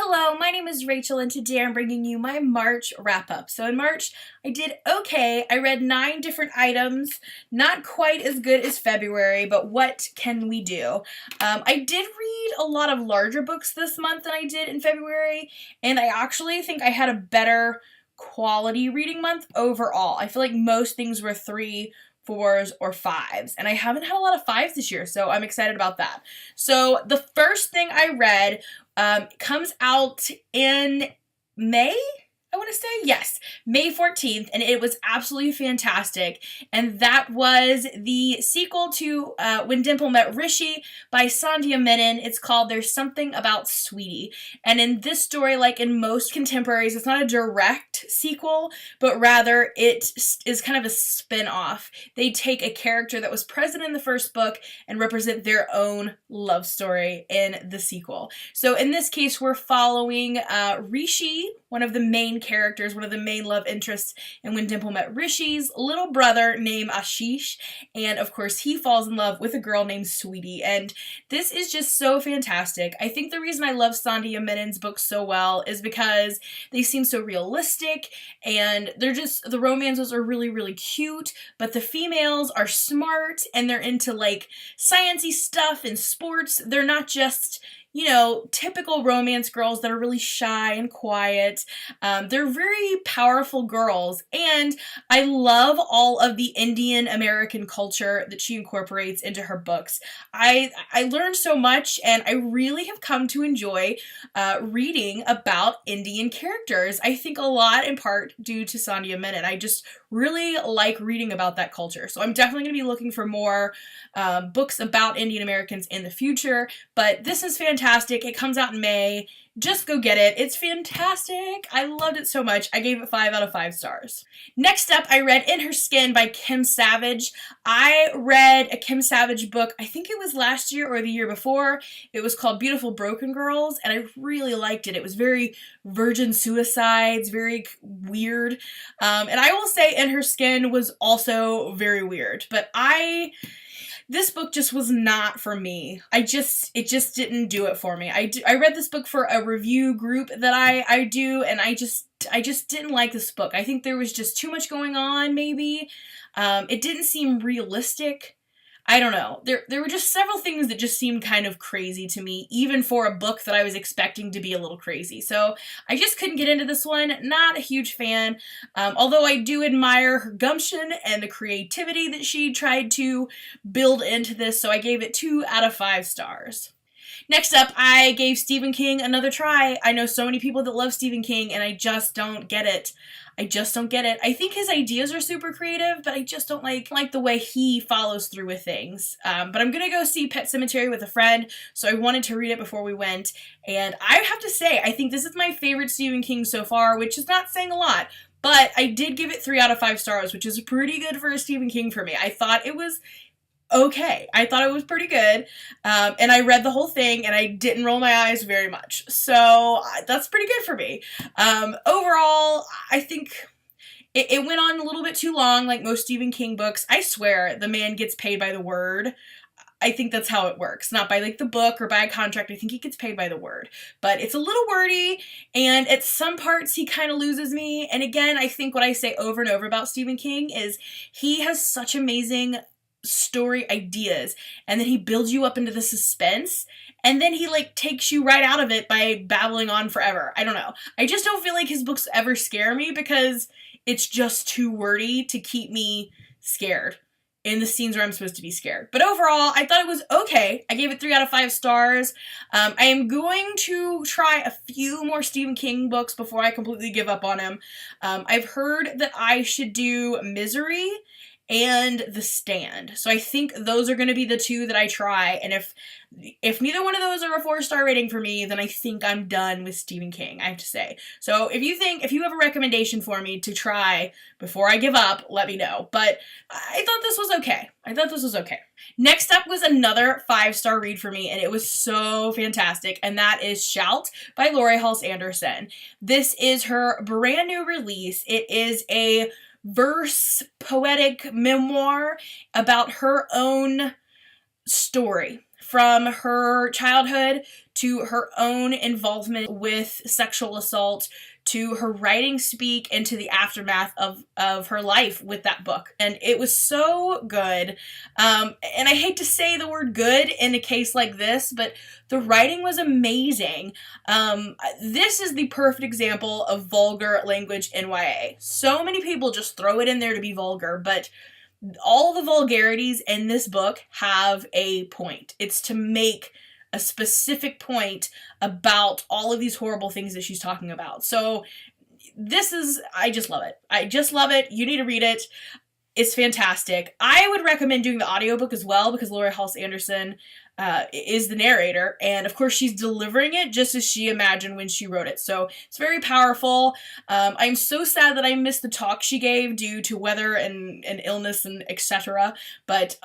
Hello, my name is Rachel and today I'm bringing you my March wrap-up. So in March, I did okay. I read 9 different items, not quite as good as February, but what can we do? I did read a lot of larger books this month than I did in February, and I actually think I had a better quality reading month overall. I feel like most things were 3, 4s, or 5s, and I haven't had a lot of 5s this year, so I'm excited about that. So the first thing I read comes out in May, I want to say, yes, May 14th, and it was absolutely fantastic, and that was the sequel to When Dimple Met Rishi by Sandhya Menon. It's called There's Something About Sweetie, and in this story, like in most contemporaries, it's not a direct sequel, but rather it is kind of a spin-off. They take a character that was present in the first book and represent their own love story in the sequel. So in this case, we're following Rishi, one of the main characters, one of the main love interests in When Dimple Met Rishi's little brother named Ashish, and of course he falls in love with a girl named Sweetie, and this is just so fantastic. I think the reason I love Sandhya Menon's books so well is because they seem so realistic, and the romances are really, really cute, but the females are smart, and they're into like sciencey stuff and sports. They're not just, you know, typical romance girls that are really shy and quiet. They're very powerful girls, and I love all of the Indian American culture that she incorporates into her books. I learned so much, and I really have come to enjoy reading about Indian characters. I think a lot in part due to Sandhya Menon. I just really like reading about that culture. So I'm definitely going to be looking for more books about Indian Americans in the future, but this is fantastic. It comes out in May. Just go get it. It's fantastic. I loved it so much. I gave it 5 out of 5 stars. Next up, I read In Her Skin by Kim Savage. I read a Kim Savage book, I think it was last year or the year before. It was called Beautiful Broken Girls, and I really liked it. It was very virgin suicides, very weird. And I will say In Her Skin was also very weird, but this book just was not for me. It just didn't do it for me. I read this book for a review group that I do, and I just didn't like this book. I think there was just too much going on, maybe. It didn't seem realistic. I don't know. There were just several things that just seemed kind of crazy to me, even for a book that I was expecting to be a little crazy. So I just couldn't get into this one. Not a huge fan, although I do admire her gumption and the creativity that she tried to build into this, so I gave it 2 out of 5 stars. Next up, I gave Stephen King another try. I know so many people that love Stephen King, and I just don't get it. I just don't get it. I think his ideas are super creative, but I just don't like the way he follows through with things. But I'm gonna go see Pet Sematary with a friend, so I wanted to read it before we went. And I have to say, I think this is my favorite Stephen King so far, which is not saying a lot. But I did give it 3 out of 5 stars, which is pretty good for a Stephen King for me. I thought it was okay. I thought it was pretty good, and I read the whole thing, and I didn't roll my eyes very much, so that's pretty good for me. Overall, I think it went on a little bit too long, like most Stephen King books. I swear, the man gets paid by the word. I think that's how it works, not by like the book or by a contract. I think he gets paid by the word, but it's a little wordy, and at some parts he kind of loses me. And again, I think what I say over and over about Stephen King is he has such amazing story ideas, and then he builds you up into the suspense, and then he like takes you right out of it by babbling on forever. I don't know. I just don't feel like his books ever scare me because it's just too wordy to keep me scared in the scenes where I'm supposed to be scared. But overall, I thought it was okay. I gave it 3 out of 5 stars. I am going to try a few more Stephen King books before I completely give up on him. I've heard that I should do Misery and The Stand. So I think those are going to be the 2 that I try, and if neither one of those are a 4-star rating for me, then I think I'm done with Stephen King, I have to say. So if you have a recommendation for me to try before I give up, let me know. But I thought this was okay. Next up was another 5-star read for me, and it was so fantastic, and that is Shout by Laurie Halse Anderson. This is her brand new release. It is a verse poetic memoir about her own story from her childhood to her own involvement with sexual assault, to her writing speak, and to the aftermath of her life with that book. And it was so good. And I hate to say the word good in a case like this, but the writing was amazing. This is the perfect example of vulgar language in YA. So many people just throw it in there to be vulgar, but all the vulgarities in this book have a point. It's to make a specific point about all of these horrible things that she's talking about. So I just love it. I just love it. You need to read it. It's fantastic. I would recommend doing the audiobook as well, because Laura Halse Anderson is the narrator, and of course she's delivering it just as she imagined when she wrote it. So it's very powerful. I'm so sad that I missed the talk she gave due to weather and illness and etc. But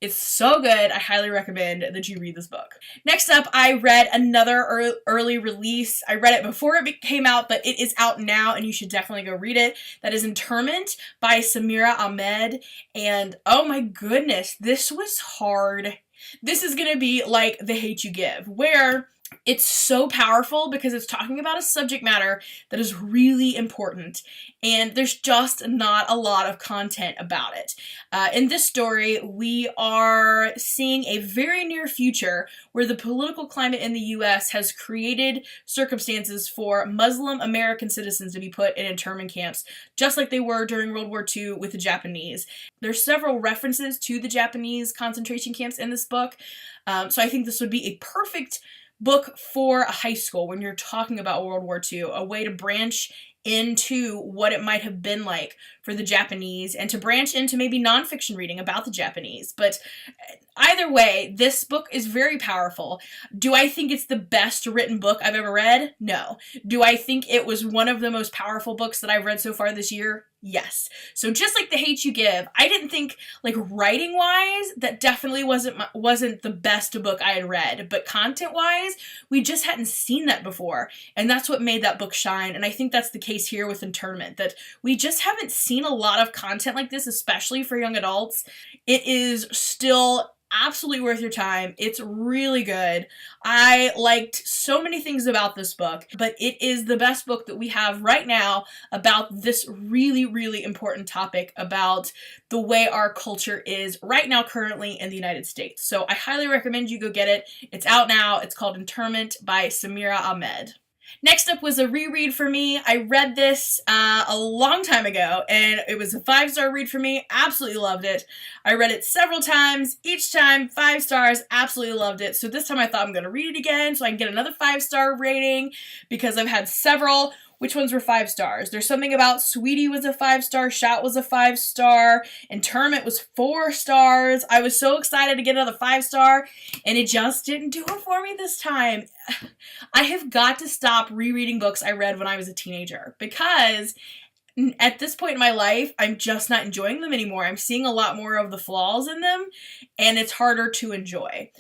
it's so good. I highly recommend that you read this book. Next up, I read another early release. I read it before it came out, but it is out now, and you should definitely go read it. That is Interment by Samira Ahmed. And oh my goodness, this was hard. This is going to be like The Hate You Give, where it's so powerful because it's talking about a subject matter that is really important, and there's just not a lot of content about it. In this story, we are seeing a very near future where the political climate in the U.S. has created circumstances for Muslim American citizens to be put in internment camps, just like they were during World War II with the Japanese. There's several references to the Japanese concentration camps in this book, so I think this would be a perfect book for a high school when you're talking about World War II, a way to branch into what it might have been like for the Japanese, and to branch into maybe nonfiction reading about the Japanese. But either way, this book is very powerful. Do I think it's the best written book I've ever read? No. Do I think it was one of the most powerful books that I've read so far this year? Yes. So just like The Hate You Give, I didn't think, like, writing-wise, that definitely wasn't the best book I had read, but content-wise, we just hadn't seen that before, and that's what made that book shine. And I think that's the case here with Internment, that we just haven't seen a lot of content like this, especially for young adults. It is still absolutely worth your time. It's really good. I liked so many things about this book, but it is the best book that we have right now about this really, really important topic about the way our culture is right now currently in the United States. So I highly recommend you go get it. It's out now. It's called Interment by Samira Ahmed. Next up was a reread for me. I read this a long time ago, and it was a 5-star read for me. Absolutely loved it. I read it several times. Each time, 5 stars. Absolutely loved it. So this time I thought I'm going to read it again so I can get another 5-star rating, because I've had several. Which ones were 5 stars? There's something about Sweetie was a 5-star, Shout was a 5-star, Interment was 4 stars. I was so excited to get another 5-star, and it just didn't do it for me this time. I have got to stop rereading books I read when I was a teenager, because at this point in my life, I'm just not enjoying them anymore. I'm seeing a lot more of the flaws in them, and it's harder to enjoy.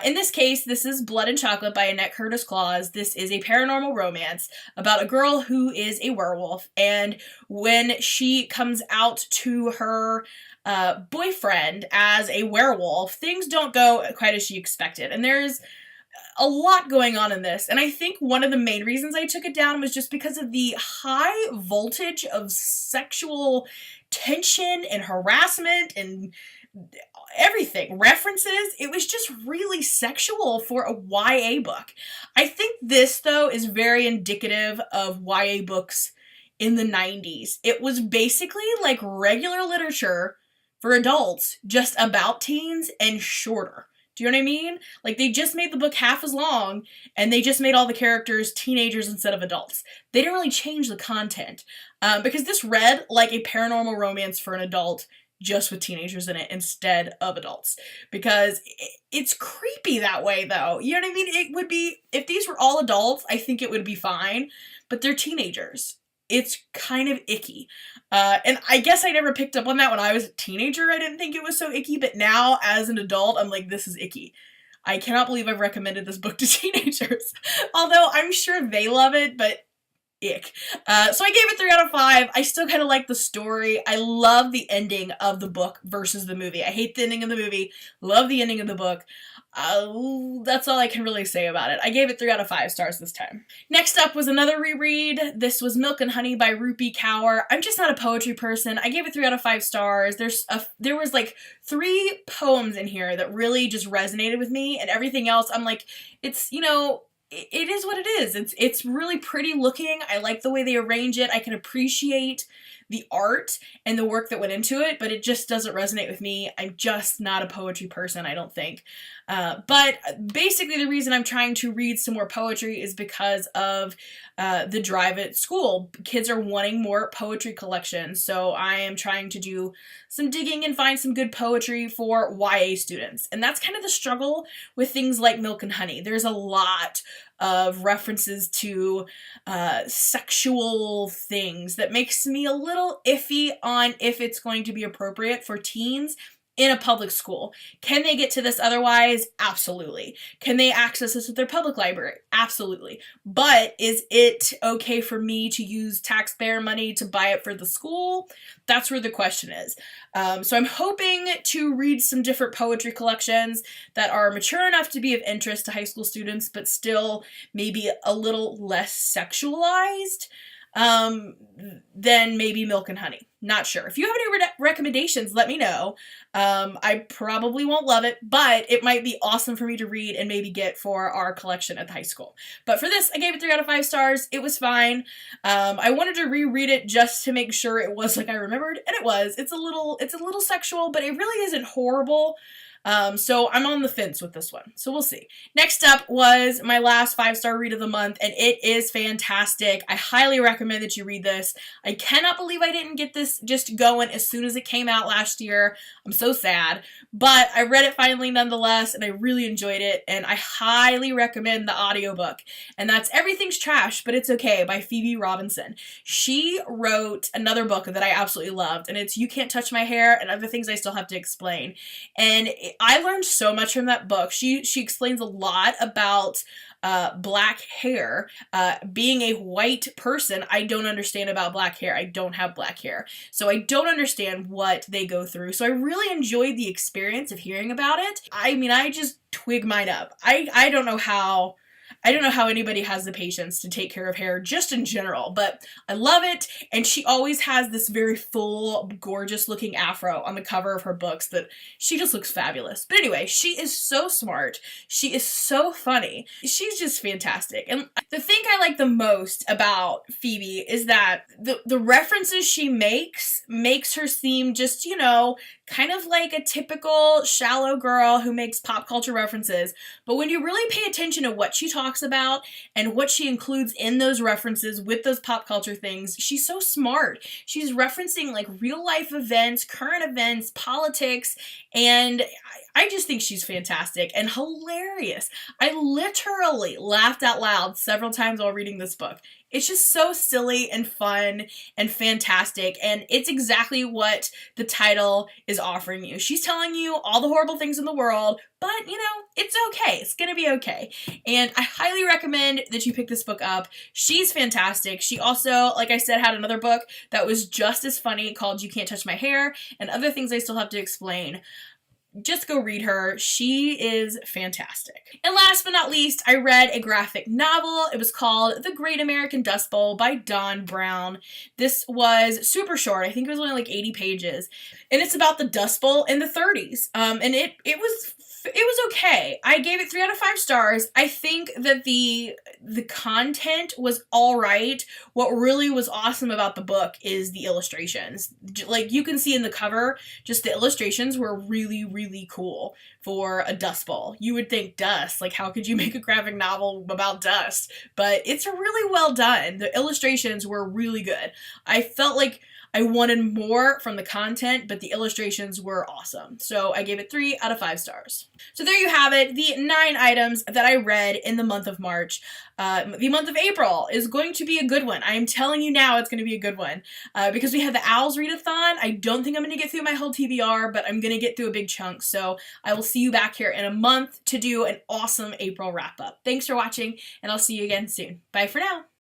In this case, this is Blood and Chocolate by Annette Curtis Claus. This is a paranormal romance about a girl who is a werewolf, and when she comes out to her boyfriend as a werewolf, things don't go quite as she expected, and there's a lot going on in this, and I think one of the main reasons I took it down was just because of the high voltage of sexual tension and harassment and everything, references. It was just really sexual for a YA book. I think this, though, is very indicative of YA books in the 90s. It was basically like regular literature for adults, just about teens and shorter. Do you know what I mean? Like, they just made the book half as long, and they just made all the characters teenagers instead of adults. They didn't really change the content, because this read like a paranormal romance for an adult, just with teenagers in it instead of adults. Because it's creepy that way, though. You know what I mean? It would be, if these were all adults, I think it would be fine, but they're teenagers. It's kind of icky. And I guess I never picked up on that when I was a teenager. I didn't think it was so icky, but now as an adult, I'm like, this is icky. I cannot believe I've recommended this book to teenagers. Although I'm sure they love it, but ick. So I gave it 3 out of 5. I still kind of like the story. I love the ending of the book versus the movie. I hate the ending of the movie. Love the ending of the book. That's all I can really say about it. I gave it 3 out of 5 stars this time. Next up was another reread. This was Milk and Honey by Rupi Kaur. I'm just not a poetry person. I gave it 3 out of 5 stars. There was like 3 poems in here that really just resonated with me, and everything else, I'm like, it's, you know, it is what it is. It's really pretty looking. I like the way they arrange it. I can appreciate the art and the work that went into it, but it just doesn't resonate with me. I'm just not a poetry person, I don't think. But basically the reason I'm trying to read some more poetry is because of the drive at school. Kids are wanting more poetry collections, so I am trying to do some digging and find some good poetry for YA students. And that's kind of the struggle with things like Milk and Honey. There's a lot of references to sexual things that makes me a little iffy on if it's going to be appropriate for teens in a public school. Can they get to this otherwise? Absolutely. Can they access this with their public library? Absolutely. But is it okay for me to use taxpayer money to buy it for the school? That's where the question is. So I'm hoping to read some different poetry collections that are mature enough to be of interest to high school students, but still maybe a little less sexualized than maybe Milk and Honey. Not sure. If you have any recommendations, let me know. I probably won't love it, but it might be awesome for me to read and maybe get for our collection at the high school. But for this, I gave it 3 out of 5 stars. It was fine. I wanted to reread it just to make sure it was like I remembered, and it was. It's a little sexual, but it really isn't horrible. So I'm on the fence with this one. So we'll see. Next up was my last 5-star read of the month, and it is fantastic. I highly recommend that you read this. I cannot believe I didn't get this just going as soon as it came out last year. I'm so sad. But I read it finally nonetheless, and I really enjoyed it, and I highly recommend the audiobook. And that's Everything's Trash, But It's Okay by Phoebe Robinson. She wrote another book that I absolutely loved, and it's You Can't Touch My Hair and Other Things I Still Have to Explain. And I learned so much from that book. She explains a lot about black hair. Being a white person, I don't understand about black hair. I don't have black hair. So I don't understand what they go through. So I really enjoyed the experience of hearing about it. I mean, I just twig mine up. I don't know how anybody has the patience to take care of hair just in general, but I love it. And she always has this very full, gorgeous looking afro on the cover of her books that she just looks fabulous. But anyway, she is so smart. She is so funny. She's just fantastic. And the thing I like the most about Phoebe is that the references she makes her seem just, you know, kind of like a typical shallow girl who makes pop culture references. But when you really pay attention to what she talks about and what she includes in those references with those pop culture things, she's so smart. She's referencing like real life events, current events, politics, and I just think she's fantastic and hilarious. I literally laughed out loud several times while reading this book. It's just so silly and fun and fantastic, and it's exactly what the title is offering you. She's telling you all the horrible things in the world, but, you know, it's okay. It's gonna be okay. And I highly recommend that you pick this book up. She's fantastic. She also, like I said, had another book that was just as funny called You Can't Touch My Hair and Other Things I Still Have to Explain. Just go read her. She is fantastic. And last but not least, I read a graphic novel. It was called The Great American Dust Bowl by Dawn Brown. This was super short. I think it was only like 80 pages. And it's about the Dust Bowl in the 30s. And it was okay. I gave it 3 out of 5 stars. I think that the content was all right. What really was awesome about the book is the illustrations. Like you can see in the cover, just the illustrations were really, really cool for a dust bowl. You would think dust, like how could you make a graphic novel about dust? But it's really well done. The illustrations were really good. I felt like I wanted more from the content, but the illustrations were awesome. So I gave it 3 out of 5 stars. So there you have it, the 9 items that I read in the month of March. The month of April is going to be a good one. I am telling you now it's going to be a good one. Because we have the Owls Readathon. I don't think I'm going to get through my whole TBR, but I'm going to get through a big chunk. So I will see you back here in a month to do an awesome April wrap up. Thanks for watching, and I'll see you again soon. Bye for now.